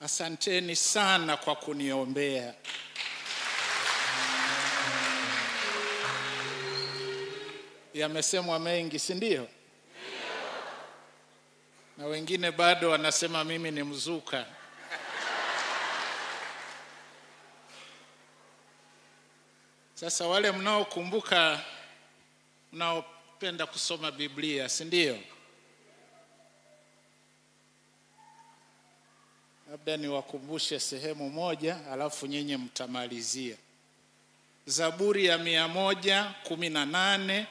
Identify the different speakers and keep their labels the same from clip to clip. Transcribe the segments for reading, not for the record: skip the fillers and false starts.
Speaker 1: Asanteni sana kwa kuniombea. Yamesemwa mengi, si ndio? Na wengine bado wanasema mimi ni mzuka. Sasa wale mnaokumbuka, mnaopenda kusoma Biblia, si ndio? Labda niwakumbushe sehemu moja, alafu nyinyi mtamalizia. Zaburi ya 118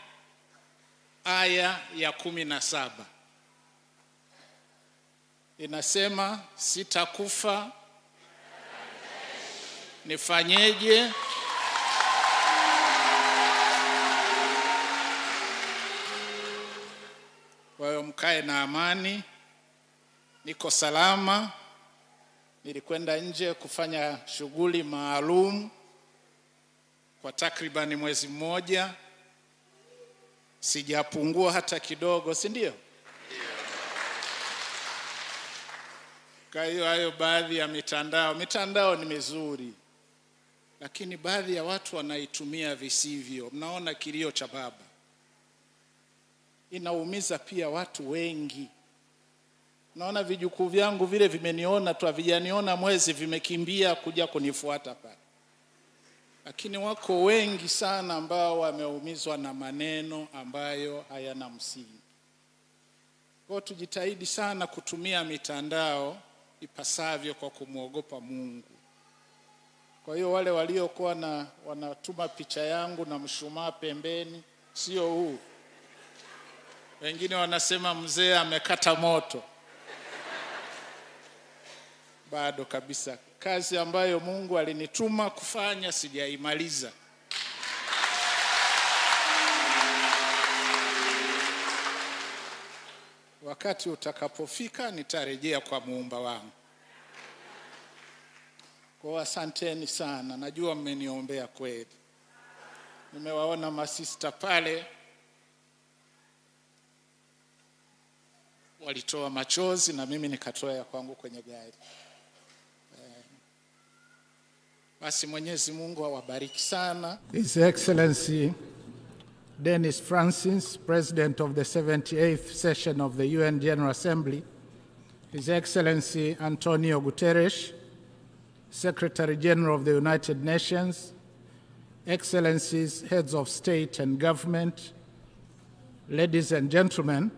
Speaker 1: aya ya 17. Inasema, sitakufa, nifanyeje? Kwa hiyo mkae na amani, niko salama. Nilikwenda nje kufanya shughuli maalum kwa takriban mwezi mmoja. Sijapungua hata kidogo, si ndio? Kwa hiyo hayo baadhi ya mitandao ni mizuri, lakini baadhi ya watu wanaitumia visivyo. Mnaona kilio cha baba. Inaumiza pia watu wengi. Naona vijukuu vyangu vile vimeniona tu, havijaniona mwezi, vimekimbia kuja kunifuata pale. Lakini wako wengi sana ambao wameumizwa na maneno ambayo hayana msingi. Kwa tujitahidi sana kutumia mitandao ipasavyo kwa kumwogopa Mungu. Kwa hiyo wale waliokuwa wanatuma picha yangu na mshumaa pembeni, sio huu. Wengine wanasema mzee amekata moto. Bado kabisa. Kazi ambayo Mungu alinituma kufanya sijaimaliza. Wakati utakapofika nitarejea kwa Muumba wangu. Kwa asanteni sana. Najua mmeniombea kweli. Nimewaona masista pale walitoa machozi na mimi nikatoa ya kwangu kwenye gari. Basi Mwenyezi Mungu awabariki sana.
Speaker 2: His Excellency Dennis Francis, President of the 78th session of the UN General Assembly, His Excellency Antonio Guterres, Secretary General of the United Nations, Excellencies, Heads of State and Government, ladies and gentlemen,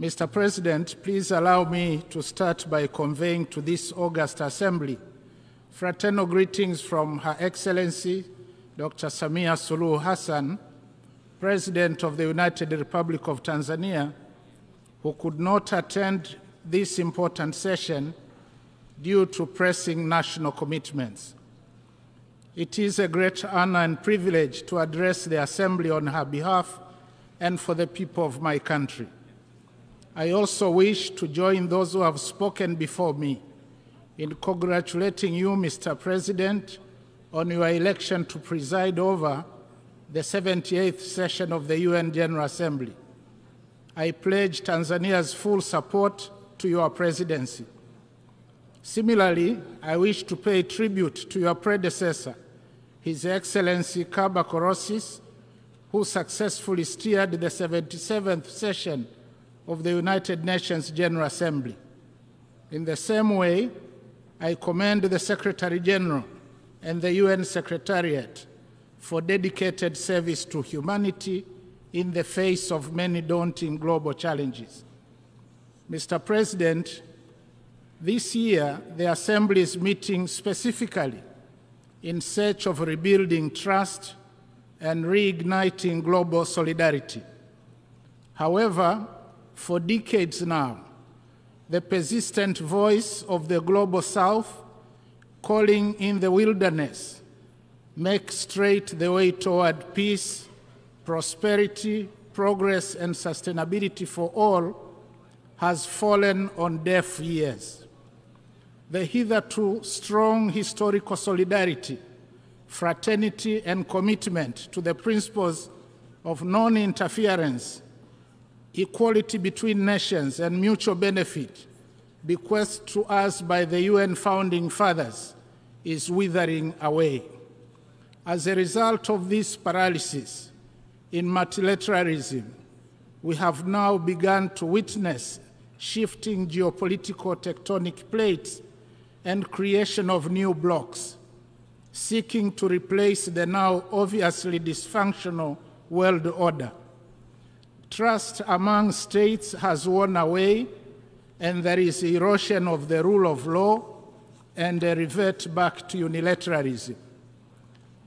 Speaker 2: Mr. President, please allow me to start by conveying to this august assembly fraternal greetings from Her Excellency Dr. Samia Suluhu Hassan, President of the United Republic of Tanzania, who could not attend this important session due to pressing national commitments. It is a great honor and privilege to address the Assembly on her behalf and for the people of my country. I also wish to join those who have spoken before me in congratulating you, Mr. President, on your election to preside over the 78th session of the UN General Assembly. I pledge Tanzania's full support to your presidency. Similarly, I wish to pay tribute to your predecessor, His Excellency Kaba Korosis, who successfully steered the 77th session of the United Nations General Assembly. In the same way, I commend the Secretary General and the UN Secretariat for dedicated service to humanity in the face of many daunting global challenges. Mr. President, this year the Assembly is meeting specifically in search of rebuilding trust and reigniting global solidarity. However, for decades now, the persistent voice of the Global South calling in the wilderness make straight the way toward peace, prosperity, progress, and sustainability for all has fallen on deaf ears. The hitherto strong historical solidarity, fraternity, and commitment to the principles of non-interference, equality between nations, and mutual benefit bequeathed to us by the UN founding fathers, is withering away. As a result of this paralysis in multilateralism, we have now begun to witness shifting geopolitical tectonic plates and creation of new blocs, seeking to replace the now obviously dysfunctional world order. Trust among states has worn away, and there is erosion of the rule of law and a revert back to unilateralism.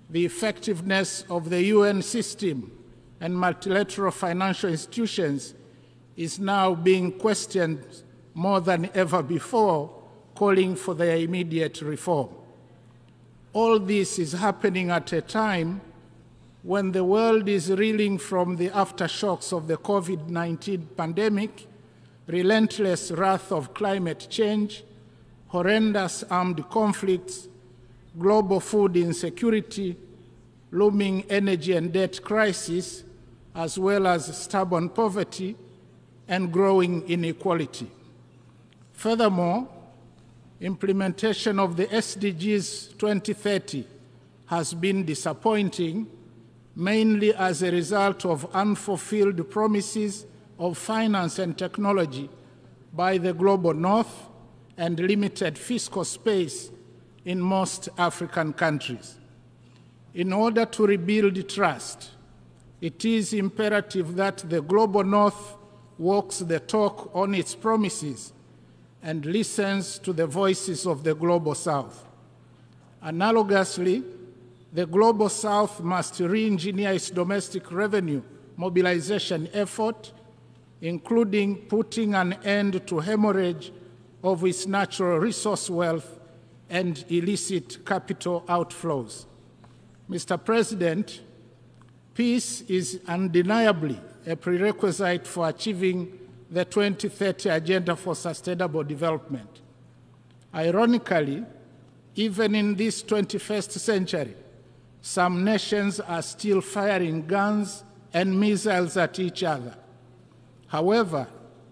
Speaker 2: The effectiveness of the UN system and multilateral financial institutions is now being questioned more than ever before, calling for their immediate reform. All this is happening at a time when the world is reeling from the aftershocks of the COVID-19 pandemic, relentless wrath of climate change, horrendous armed conflicts, global food insecurity, looming energy and debt crisis, as well as stubborn poverty and growing inequality. Furthermore, implementation of the SDGs 2030 has been disappointing, mainly as a result of unfulfilled promises of finance and technology by the global north and limited fiscal space in most African countries. In order to rebuild trust, it is imperative that the global north walks the talk on its promises and listens to the voices of the global south. Analogously, the global south must re-engineer its domestic revenue mobilization effort, including putting an end to hemorrhage of its natural resource wealth and illicit capital outflows. Mr. President, peace is undeniably a prerequisite for achieving the 2030 Agenda for Sustainable Development. Ironically, even in this 21st century, some nations are still firing guns and missiles at each other. However,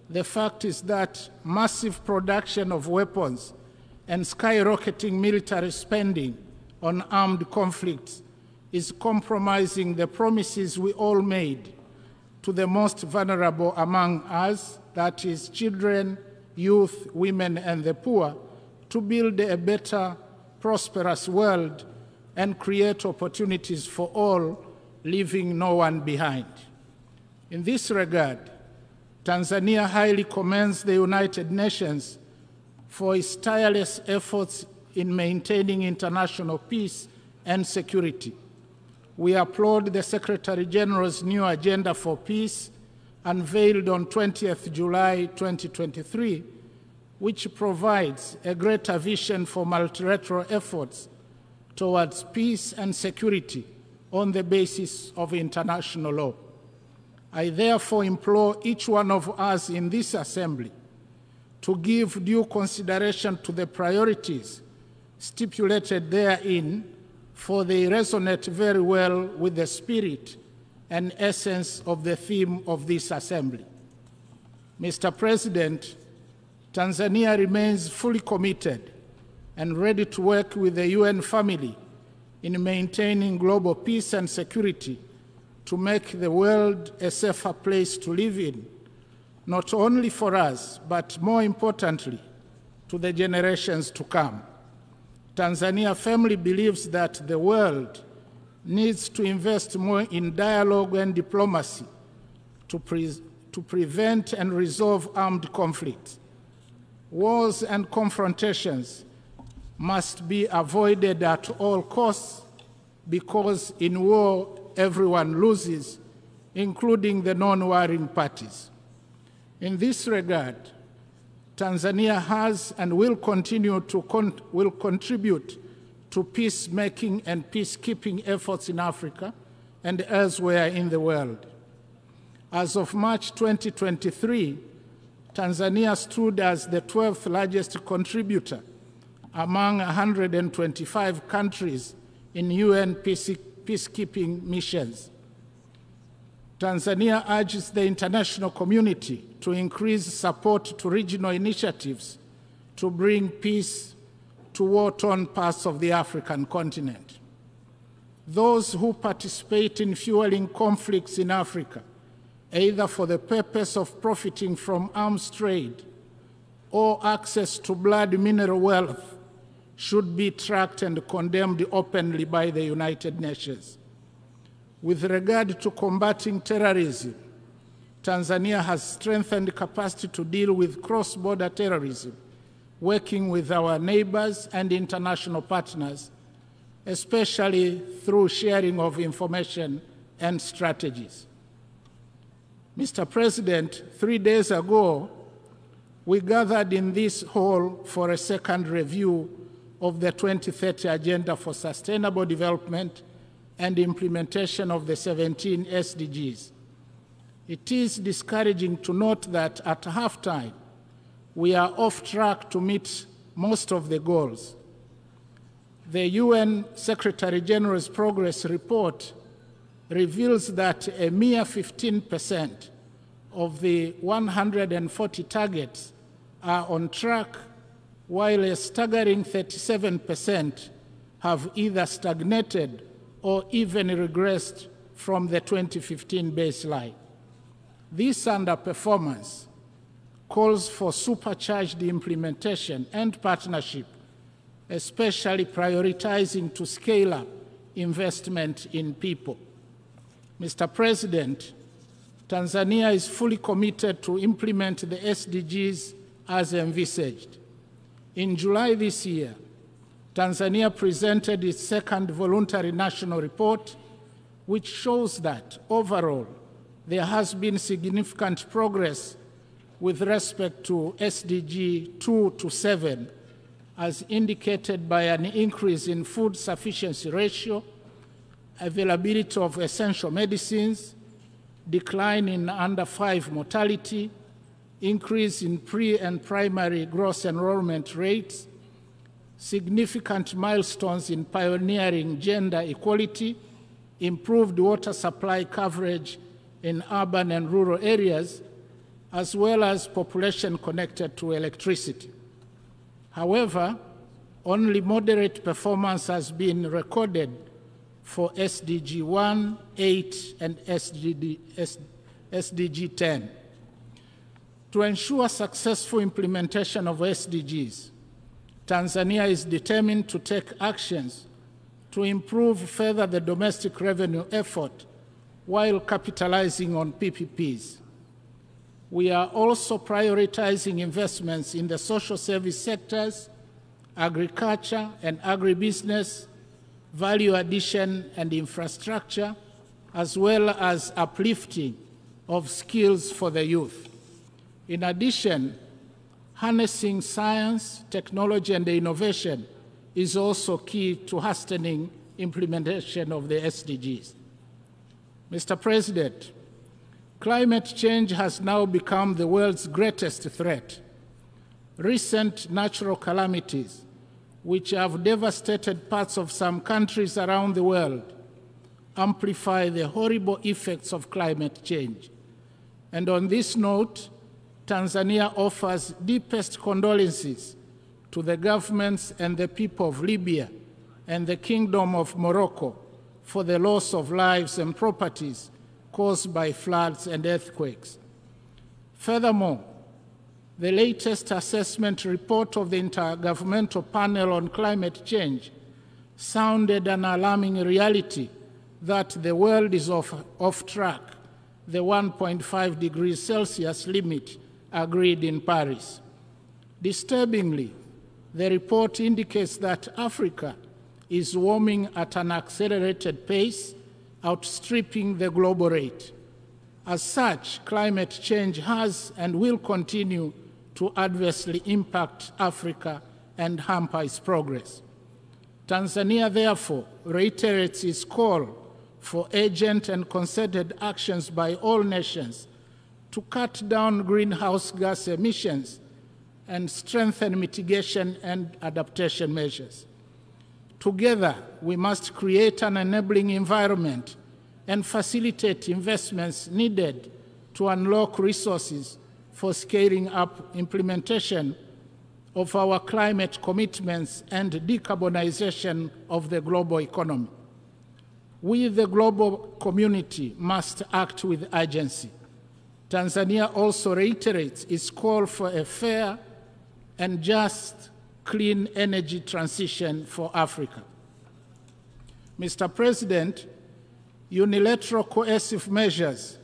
Speaker 2: the fact is that massive production of weapons and skyrocketing military spending on armed conflicts is compromising the promises we all made to the most vulnerable among us, that is, children, youth, women, and the poor, to build a better, prosperous world and create opportunities for all, leaving no one behind. In this regard, Tanzania highly commends the United Nations for its tireless efforts in maintaining international peace and security. We applaud the Secretary General's new Agenda for Peace, unveiled on 20th July 2023, which provides a greater vision for multilateral efforts towards peace and security on the basis of international law. I therefore implore each one of us in this assembly to give due consideration to the priorities stipulated therein, for they resonate very well with the spirit and essence of the theme of this assembly. Mr. President, Tanzania remains fully committed and ready to work with the UN family in maintaining global peace and security to make the world a safer place to live in, not only for us, but more importantly, to the generations to come. Tanzania firmly believes that the world needs to invest more in dialogue and diplomacy to prevent and resolve armed conflicts. Wars and confrontations must be avoided at all costs, because in war everyone loses, including the non-warring parties. In this regard, Tanzania has and will continue to contribute to peacemaking and peacekeeping efforts in Africa and elsewhere in the world. As of March 2023, Tanzania stood as the 12th largest contributor among 125 countries in UN peacekeeping missions. Tanzania urges the international community to increase support to regional initiatives to bring peace to war-torn parts of the African continent. Those who participate in fueling conflicts in Africa, either for the purpose of profiting from arms trade or access to blood mineral wealth, should be tracked and condemned openly by the United Nations. With regard to combating terrorism, Tanzania has strengthened capacity to deal with cross-border terrorism, working with our neighbors and international partners, especially through sharing of information and strategies. Mr. President, 3 days ago, we gathered in this hall for a second review of the 2030 Agenda for Sustainable Development and implementation of the 17 SDGs. It is discouraging to note that at halftime, we are off track to meet most of the goals. The UN Secretary General's Progress Report reveals that a mere 15% of the 140 targets are on track, while a staggering 37% have either stagnated or even regressed from the 2015 baseline. This underperformance calls for supercharged implementation and partnership, especially prioritizing to scale up investment in people. Mr. President, Tanzania is fully committed to implement the SDGs as envisaged. In July this year, Tanzania presented its second voluntary national report, which shows that overall there has been significant progress with respect to SDG 2 to 7, as indicated by an increase in food sufficiency ratio, availability of essential medicines, decline in under 5 mortality, increase in pre- and primary gross enrollment rates, significant milestones in pioneering gender equality, improved water supply coverage in urban and rural areas, as well as population connected to electricity. However, only moderate performance has been recorded for SDG 1, 8, and SDG 10. To ensure successful implementation of SDGs, Tanzania is determined to take actions to improve further the domestic revenue effort while capitalizing on PPPs. We are also prioritizing investments in the social service sectors, agriculture and agribusiness, value addition and infrastructure, as well as uplifting of skills for the youth. In addition, harnessing science, technology, and innovation is also key to hastening implementation of the SDGs. Mr. President, climate change has now become the world's greatest threat. Recent natural calamities, which have devastated parts of some countries around the world, amplify the horrible effects of climate change. And on this note, Tanzania offers deepest condolences to the governments and the people of Libya and the Kingdom of Morocco for the loss of lives and properties caused by floods and earthquakes. Furthermore, the latest assessment report of the Intergovernmental Panel on Climate Change sounded an alarming reality that the world is off track, the 1.5 degrees Celsius limit agreed in Paris. Disturbingly, the report indicates that Africa is warming at an accelerated pace, outstripping the global rate. As such, climate change has and will continue to adversely impact Africa and hamper its progress. Tanzania, therefore, reiterates its call for urgent and concerted actions by all nations to cut down greenhouse gas emissions and strengthen mitigation and adaptation measures. Together, we must create an enabling environment and facilitate investments needed to unlock resources for scaling up implementation of our climate commitments and decarbonization of the global economy. We, the global community, must act with urgency. Tanzania also reiterates its call for a fair and just clean energy transition for Africa. Mr. President, unilateral coercive measures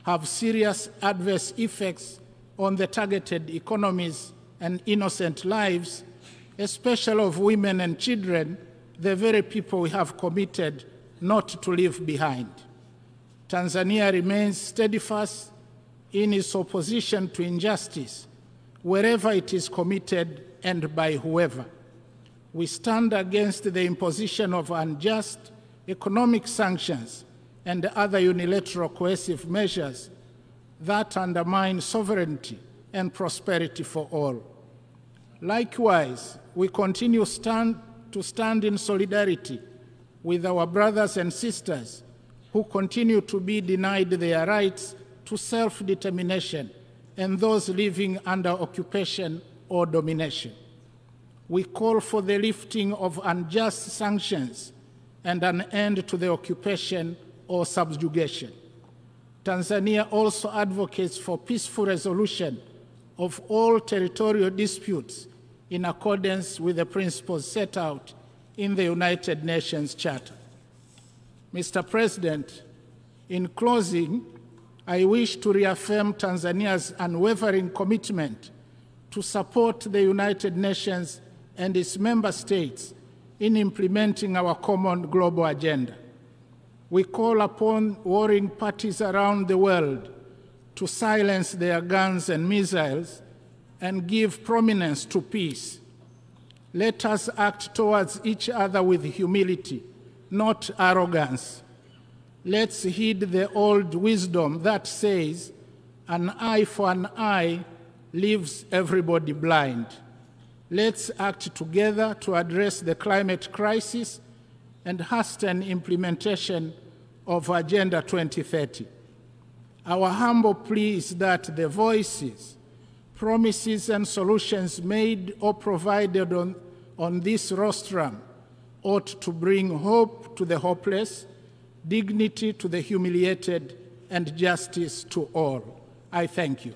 Speaker 2: have serious adverse effects on the targeted economies and innocent lives, especially of women and children, the very people we have committed not to leave behind. Tanzania remains steadfast in its opposition to injustice, wherever it is committed and by whoever. We stand against the imposition of unjust economic sanctions and other unilateral coercive measures that undermine sovereignty and prosperity for all. Likewise, we continue to stand in solidarity with our brothers and sisters who continue to be denied their rights to self-determination and those living under occupation or domination. We call for the lifting of unjust sanctions and an end to the occupation or subjugation. Tanzania also advocates for peaceful resolution of all territorial disputes in accordance with the principles set out in the United Nations Charter. Mr. President, in closing, I wish to reaffirm Tanzania's unwavering commitment to support the United Nations and its member states in implementing our common global agenda. We call upon warring parties around the world to silence their guns and missiles and give prominence to peace. Let us act towards each other with humility, not arrogance. Let's heed the old wisdom that says, an eye for an eye leaves everybody blind. Let's act together to address the climate crisis and hasten implementation of Agenda 2030. Our humble plea is that the voices, promises, and solutions made or provided on this rostrum ought to bring hope to the hopeless, dignity to the humiliated, and justice to all. I thank you.